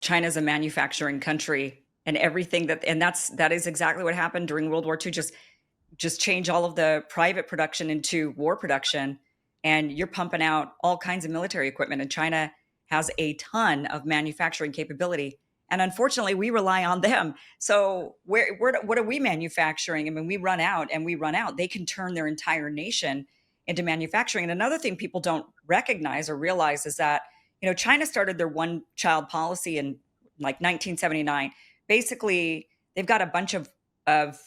China's a manufacturing country, and that is exactly what happened during World War II. Just change all of the private production into war production, and you're pumping out all kinds of military equipment. And China has a ton of manufacturing capability, and unfortunately, we rely on them. So what are we manufacturing? I mean, we run out and we run out. They can turn their entire nation into manufacturing. And another thing people don't recognize or realize is that China started their one child policy in like 1979. Basically, they've got a bunch of of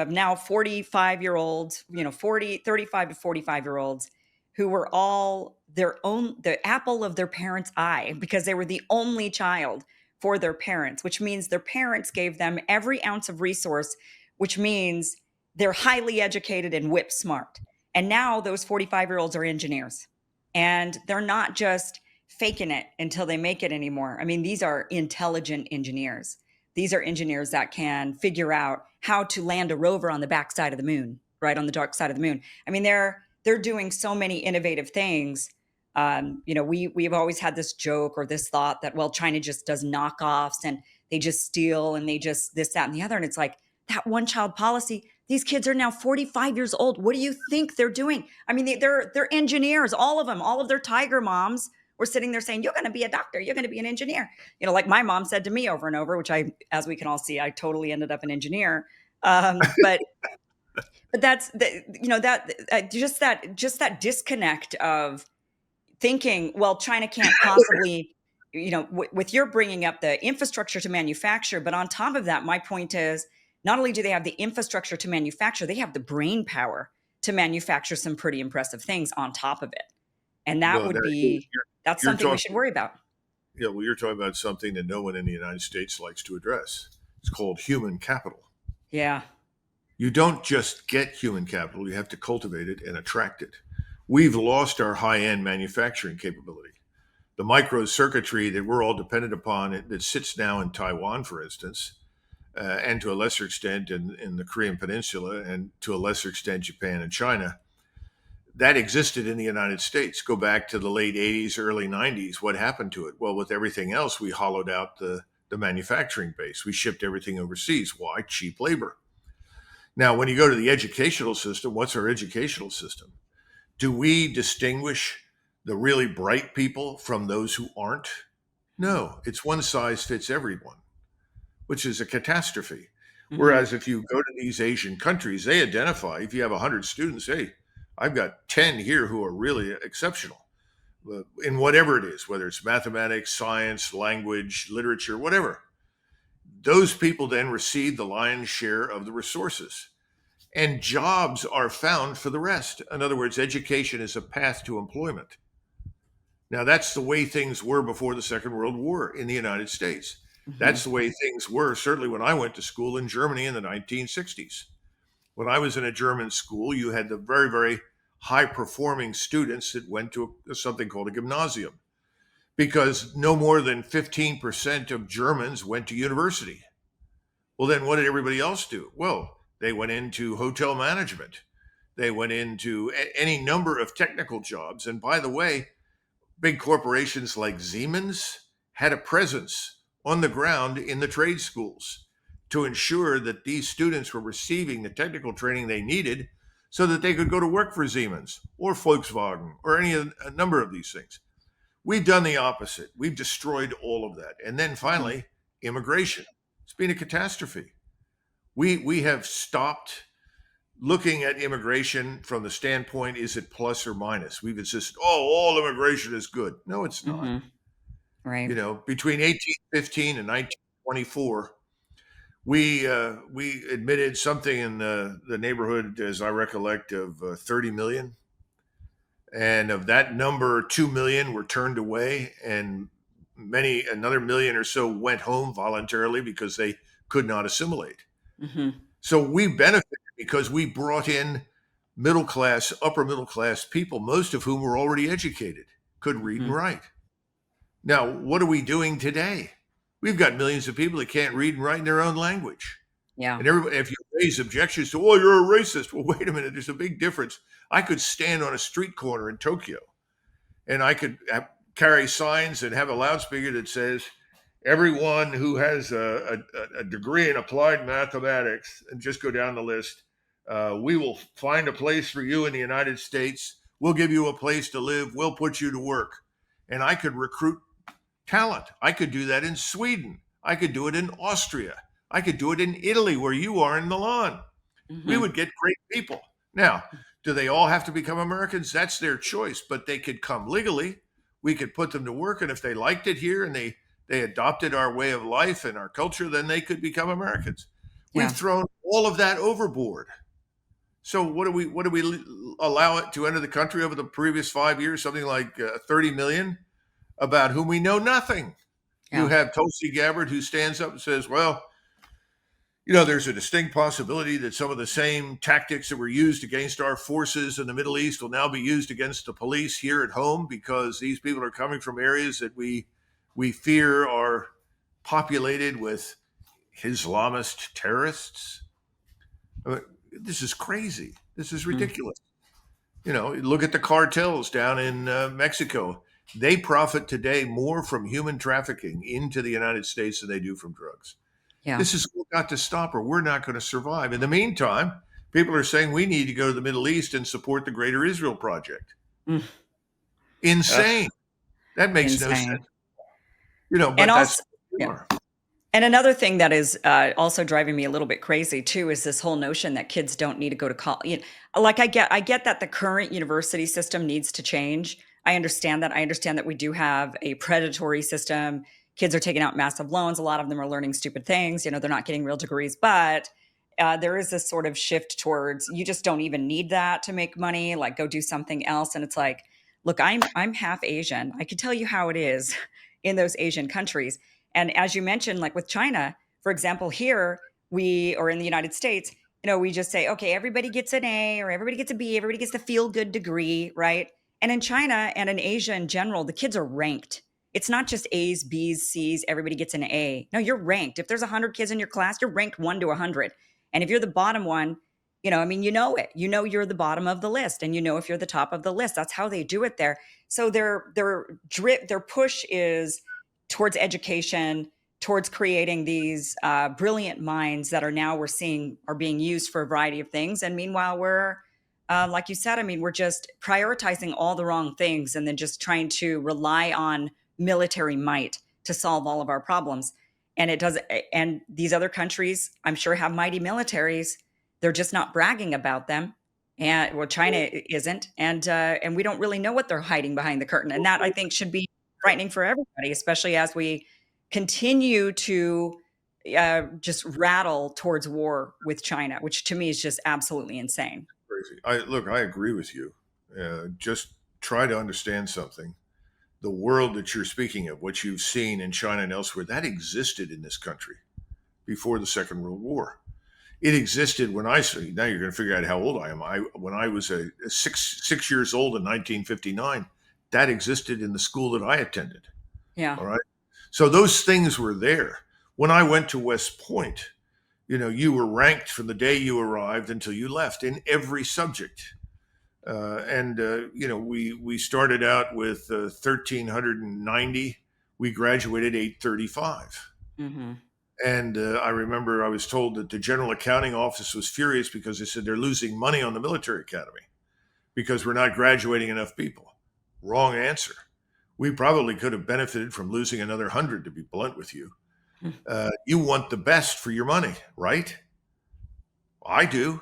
now 45-year-olds, 35 to 45-year-olds who were all the apple of their parents' eye because they were the only child for their parents, which means their parents gave them every ounce of resource, which means they're highly educated and whip smart. And now those 45-year-olds are engineers, and they're not just faking it until they make it anymore. I mean, these are intelligent engineers. These are engineers that can figure out how to land a rover on the backside of the moon, right on the dark side of the moon. I mean, they're doing so many innovative things. We've always had this joke or this thought that, well, China just does knockoffs and they just steal and they just this, that, and the other. And it's like that one child policy. These kids are now 45 years old. What do you think they're doing? I mean, they're engineers, all of them, all of their tiger moms were sitting there saying, you're going to be a doctor, you're going to be an engineer. Like my mom said to me over and over, which as we can all see, I totally ended up an engineer. But that's just that disconnect of thinking, well, China can't possibly, with your bringing up the infrastructure to manufacture, but on top of that, my point is not only do they have the infrastructure to manufacture, they have the brain power to manufacture some pretty impressive things on top of it. And that's something we should worry about. Yeah, well, you're talking about something that no one in the United States likes to address. It's called human capital. Yeah. You don't just get human capital, you have to cultivate it and attract it. We've lost our high-end manufacturing capability. The microcircuitry that we're all dependent upon, that sits now in Taiwan, for instance, and to a lesser extent in the Korean Peninsula, and to a lesser extent Japan and China, that existed in the United States. Go back to the late 80s, early 90s. What happened to it? Well, with everything else, we hollowed out the manufacturing base. We shipped everything overseas. Why? Cheap labor. Now, when you go to the educational system, what's our educational system? Do we distinguish the really bright people from those who aren't? No, it's one size fits everyone, which is a catastrophe. Mm-hmm. Whereas if you go to these Asian countries, they identify, if you have 100 students, hey, I've got 10 here who are really exceptional in whatever it is, whether it's mathematics, science, language, literature, whatever. Those people then receive the lion's share of the resources, and jobs are found for the rest. In other words, education is a path to employment. Now, that's the way things were before the Second World War in the United States. Mm-hmm. That's the way things were, certainly when I went to school in Germany in the 1960s. When I was in a German school, you had the very, very high-performing students that went to something called a gymnasium, because no more than 15% of Germans went to university. Well, then what did everybody else do? Well, they went into hotel management. They went into any number of technical jobs. And by the way, big corporations like Siemens had a presence on the ground in the trade schools to ensure that these students were receiving the technical training they needed so that they could go to work for Siemens or Volkswagen or a number of these things. We've done the opposite. We've destroyed all of that. And then finally, immigration. It's been a catastrophe. We have stopped looking at immigration from the standpoint, is it plus or minus? We've insisted, all immigration is good. No, it's not. Mm-hmm. Right. Between 1815 and 1924, we admitted something in the neighborhood, as I recollect, of 30 million. And of that number, 2 million were turned away, and another million or so went home voluntarily because they could not assimilate. Mm-hmm. So we benefited because we brought in middle class, upper middle class people, most of whom were already educated, could read and write. Now, what are we doing today? We've got millions of people that can't read and write in their own language. Yeah. And everybody, if you raise objections to, you're a racist. Well, wait a minute. There's a big difference. I could stand on a street corner in Tokyo and I could carry signs and have a loudspeaker that says, Everyone who has a degree in applied mathematics, and just go down the list, we will find a place for you in the United States. We'll give you a place to live. We'll put you to work. And I could recruit talent. I could do that in Sweden. I could do it in Austria. I could do it in Italy, where you are in Milan. We Hmm. would get great people. Now, do they all have to become Americans? That's their choice, but they could come legally. We could put them to work, and if they liked it here and they adopted our way of life and our culture, then they could become Americans. We've Yeah. thrown all of that overboard. So what do we allow it to enter the country over the previous 5 years? Something like 30 million, about whom we know nothing. You Yeah. have Tulsi Gabbard, who stands up and says, well, there's a distinct possibility that some of the same tactics that were used against our forces in the Middle East will now be used against the police here at home, because these people are coming from areas that we fear are populated with Islamist terrorists. I mean, this is crazy. This is Mm. ridiculous. Look at the cartels down in Mexico. They profit today more from human trafficking into the United States than they do from drugs. Yeah. This is what got to stop, or we're not going to survive. In the meantime, people are saying we need to go to the Middle East and support the Greater Israel Project. Mm. Ugh, Insane. That makes no insane. sense. And But that's also, what we yeah. are. And another thing that is also driving me a little bit crazy too is this whole notion that kids don't need to go to college. Like I get that the current university system needs to change. I understand that. I understand that we do have a predatory system. Kids are taking out massive loans. A lot of them are learning stupid things. They're not getting real degrees. But there is this sort of shift towards you just don't even need that to make money. Like go do something else. And it's like, look, I'm half Asian. I can tell you how it is in those Asian countries. And as you mentioned, like with China, for example, here or in the United States, we just say, okay, everybody gets an A or everybody gets a B, everybody gets the feel good degree, right? And in China and in Asia in general, the kids are ranked. It's not just A's, B's, C's, everybody gets an A. No, you're ranked. If there's 100 kids in your class, you're ranked 1 to 100. And if you're the bottom one, I mean, you know it. You know you're the bottom of the list, and you know if you're the top of the list. That's how they do it there. So their push is towards education, towards creating these brilliant minds that we're seeing are being used for a variety of things. And meanwhile, we're like you said, I mean, we're just prioritizing all the wrong things and then just trying to rely on military might to solve all of our problems. And it does. And these other countries, I'm sure, have mighty militaries. They're just not bragging about them. And well, China isn't, and we don't really know what they're hiding behind the curtain. And that I think should be frightening for everybody, especially as we continue to just rattle towards war with China, which to me is just absolutely insane. Crazy. I agree with you. Just try to understand something. The world that you're speaking of, what you've seen in China and elsewhere, that existed in this country before the Second World War. It existed when I say, now you're going to figure out how old I am. When I was a six years old in 1959, that existed in the school that I attended. Yeah. All right. So those things were there. When I went to West Point, you were ranked from the day you arrived until you left in every subject. We started out with 1,390. We graduated 835. Hmm. And I remember I was told that the General Accounting Office was furious because they said they're losing money on the military academy because we're not graduating enough people. Wrong answer. We probably could have benefited from losing another 100, to be blunt with you. You want the best for your money, right? I do.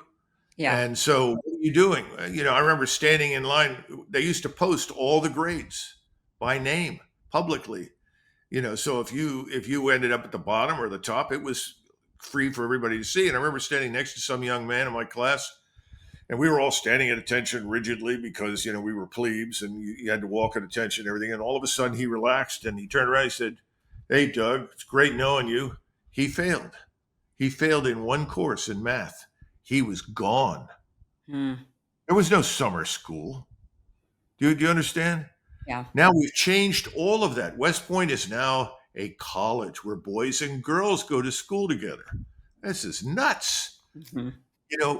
Yeah. And so what are you doing? I remember standing in line. They used to post all the grades by name publicly. So if you ended up at the bottom or the top, it was free for everybody to see. And I remember standing next to some young man in my class, and we were all standing at attention rigidly because we were plebes and you had to walk at attention and everything. And all of a sudden he relaxed and he turned around and he said, "Hey, Doug, it's great knowing you." He failed. He failed in one course in math. He was gone. Mm. There was no summer school. Do you understand? Yeah. Now we've changed all of that. West Point is now a college where boys and girls go to school together. This is nuts. Hmm.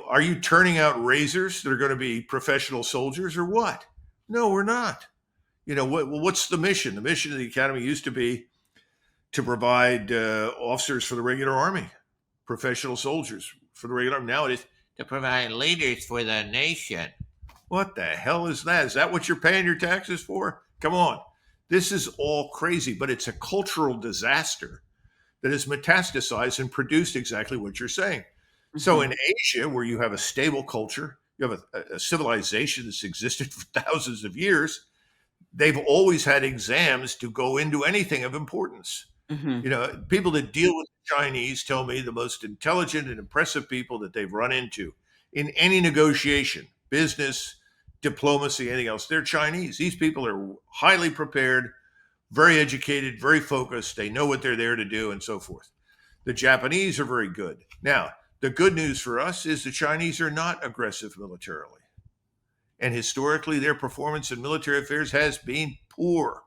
Are you turning out razors that are going to be professional soldiers or what? No, we're not. What's the mission? The mission of the academy used to be to provide officers for the regular army, professional soldiers for the regular army. Now it is to provide leaders for the nation. What the hell is that? Is that what you're paying your taxes for? Come on. This is all crazy, but it's a cultural disaster that has metastasized and produced exactly what you're saying. So Mhm. in Asia, where you have a stable culture, you have a civilization that's existed for thousands of years, they've always had exams to go into anything of importance. Mhm. You know, people that deal with the Chinese tell me the most intelligent and impressive people that they've run into in any negotiation, business, diplomacy, anything else, they're Chinese. These people are highly prepared, very educated, very focused. They know what they're there to do, and so forth. The Japanese are very good. Now, the good news for us is the Chinese are not aggressive militarily. And historically, their performance in military affairs has been poor.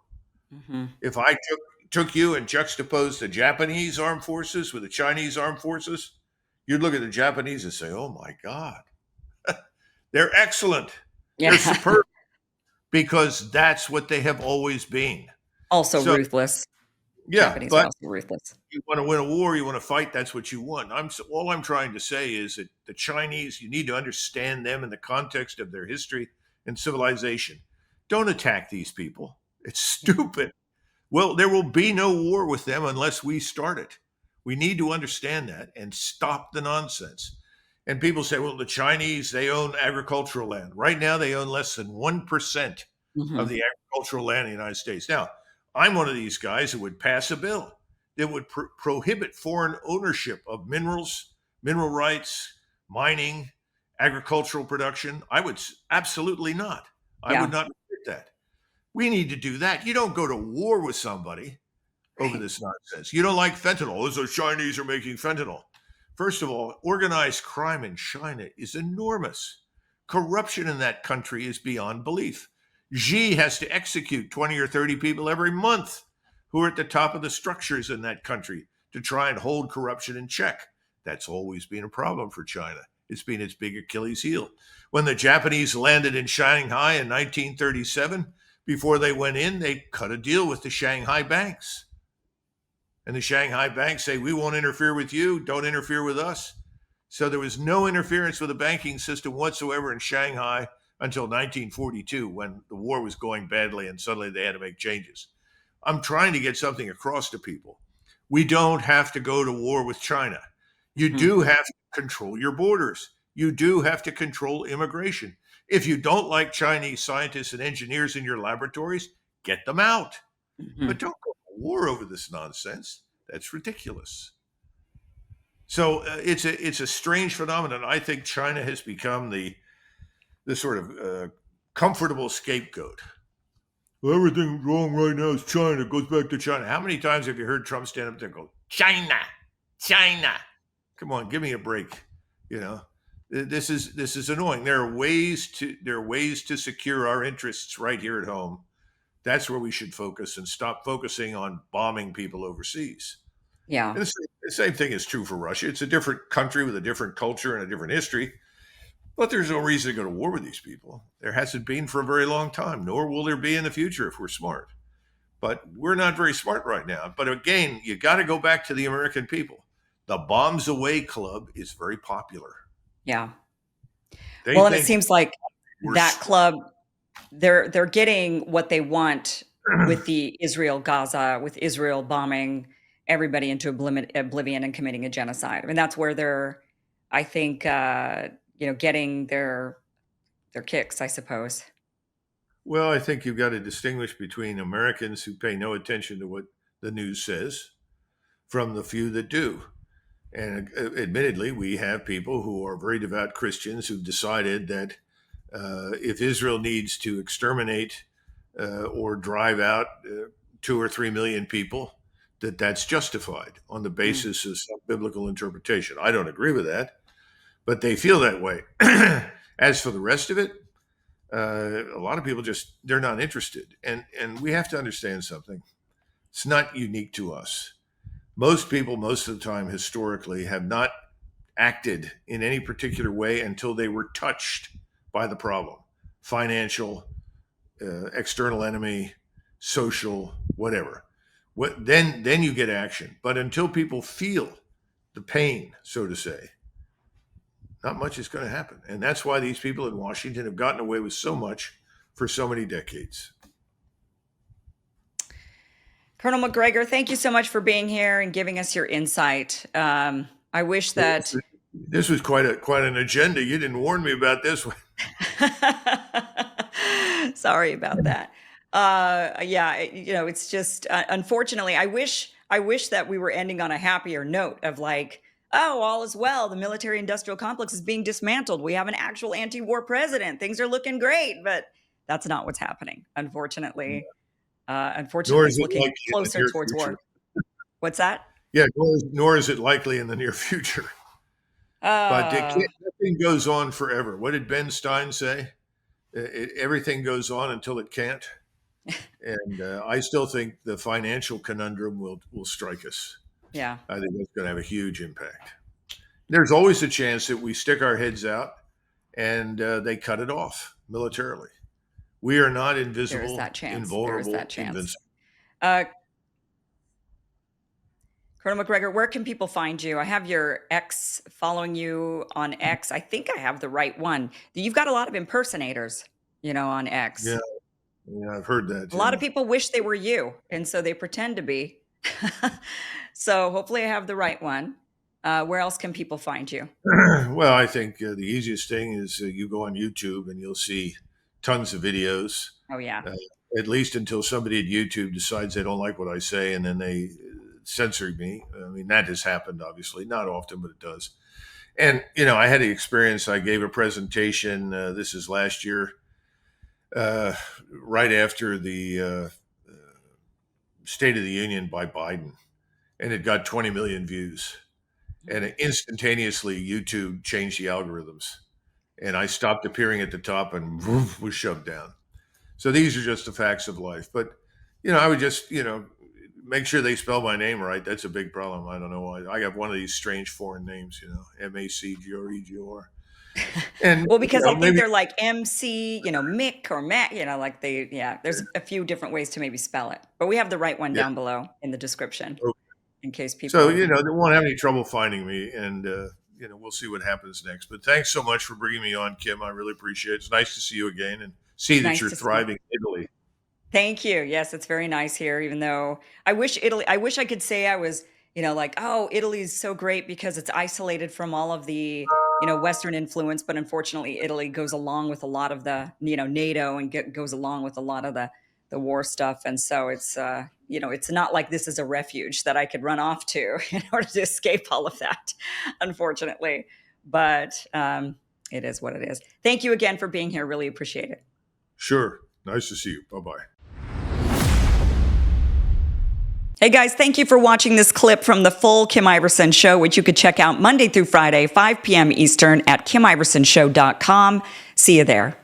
Mhm. If I took you and juxtaposed the Japanese armed forces with the Chinese armed forces, you'd look at the Japanese and say, oh my God, they're excellent. They're Yeah. superb because that's what they have always been. Also So, ruthless. yeah, Japanese are but also ruthless. you want to win a war, you want to fight, that's what you want. All I'm trying to say is that the Chinese, you need to understand them in the context of their history and civilization. Don't attack these people. It's Yeah. stupid. Well, there will be no war with them unless we start it. We need to understand that and stop the nonsense. And people say, well, the Chinese, they own agricultural land. Right now, they own less than 1% of Mhm. the agricultural land in the United States. Now, I'm one of these guys who would pass a bill that would prohibit foreign ownership of minerals, mineral rights, mining, agricultural production. I would absolutely not. I would Yeah. not permit that. We need to do that. You don't go to war with somebody over Right. this nonsense. You don't like fentanyl. The Chinese are making fentanyl. First of all, organized crime in China is enormous. Corruption in that country is beyond belief. Xi has to execute 20 or 30 people every month who are at the top of the structures in that country to try and hold corruption in check. That's always been a problem for China. It's been its big Achilles heel. When the Japanese landed in Shanghai in 1937, before they went in, they cut a deal with the Shanghai banks. And the Shanghai banks say, we won't interfere with you, don't interfere with us. So there was no interference with the banking system whatsoever in Shanghai until 1942 when the war was going badly and suddenly they had to make changes. I'm trying to get something across to people. We don't have to go to war with China. You Mhm. do have to control your borders. You do have to control immigration. If you don't like Chinese scientists and engineers in your laboratories, get them out. But Mhm. don't go to war over this nonsense. That's ridiculous. So it's a strange phenomenon. I think China has become the sort of comfortable scapegoat. Well, everything wrong right now is China. It goes back to China. How many times have you heard Trump stand up there and go, China, China? Come on, give me a break. You know, this is annoying. There are ways to secure our interests right here at home. That's where we should focus and stop focusing on bombing people overseas. Yeah. And the same thing is true for Russia. It's a different country with a different culture and a different history, but there's no reason to go to war with these people. There hasn't been for a very long time, nor will there be in the future if we're smart. But we're not very smart right now. But again, you got to go back to the American people. The Bombs Away Club is very popular. Yeah. They Well, and it think seems like we're that smart. club, they're getting what they want with the Israel Gaza, with Israel bombing everybody into oblivion and committing a genocide. I mean, that's where they're, I think, getting their kicks, I suppose. Well, I think you've got to distinguish between Americans who pay no attention to what the news says from the few that do. And admittedly, we have people who are very devout Christians who've decided that if Israel needs to exterminate or drive out 2 or 3 million people, that's justified on the Mm. basis of some biblical interpretation. I don't agree with that, but they feel that way. As for the rest of it, a lot of people just they're not interested, and we have to understand something. It's not unique to us. Most people, most of the time, historically, have not acted in any particular way until they were touched by the problem financial, external enemy, social, whatever. Then you get action. But until people feel the pain, so to say, not much is going to happen. And that's why these people in Washington have gotten away with so much for so many decades. Colonel Macgregor, thank you so much for being here and giving us your insight. I wish that this was quite an agenda. You didn't warn me about this one. Sorry about that. Yeah, it's just unfortunately, I wish that we were ending on a happier note of like, oh, all is well. The military-industrial complex is being dismantled. We have an actual anti-war president. Things are looking great, but that's not what's happening, unfortunately. Unfortunately, it's looking closer towards war. What's that? Yeah, nor is it likely in the near future. But nothing goes on forever. What did Ben Stein say? Everything goes on until it can't. And I still think the financial conundrum will strike us. Yeah. I think that's going to have a huge impact. There's always a chance that we stick our heads out and they cut it off militarily. We are not invisible, There is that chance. invulnerable, There is that chance. invincible. Colonel Macgregor, where can people find you? I have your X following you on X. I think I have the right one. You've got a lot of impersonators, on X. Yeah, I've heard that. A lot of people wish they were you, and so they pretend to be. So hopefully I have the right one. Where else can people find you? Well, I think the easiest thing is you go on YouTube and you'll see tons of videos. Oh, yeah. At least until somebody at YouTube decides they don't like what I say and then they censor me. I mean, that has happened, obviously. Not often, but it does. And, I had the experience. I gave a presentation. This is last year, right after the State of the Union by Biden. And it got 20 million views. And instantaneously, YouTube changed the algorithms. And I stopped appearing at the top and was shoved down. So these are just the facts of life. But, I would just, make sure they spell my name right. That's a big problem. I don't know why. I have one of these strange foreign names, Macgregor. And well, because I think they're like MC, Mick or Matt, there's a few different ways to maybe spell it. But we have the right one down below in the description in case people. So, they won't have any trouble finding me. And, we'll see what happens next. But thanks so much for bringing me on, Kim. I really appreciate it. It's nice to see you again and see that you're thriving in Italy. Thank you. Yes, it's very nice here, even though I wish I could say I was, Italy's so great because it's isolated from all of the, Western influence. But unfortunately, Italy goes along with a lot of the, NATO and goes along with a lot of the war stuff. And so it's, it's not like this is a refuge that I could run off to in order to escape all of that, unfortunately. But it is what it is. Thank you again for being here. Really appreciate it. Sure. Nice to see you. Bye-bye. Hey guys, thank you for watching this clip from the full Kim Iverson Show, which you could check out Monday through Friday, 5 p.m. Eastern at KimIversonShow.com. See you there.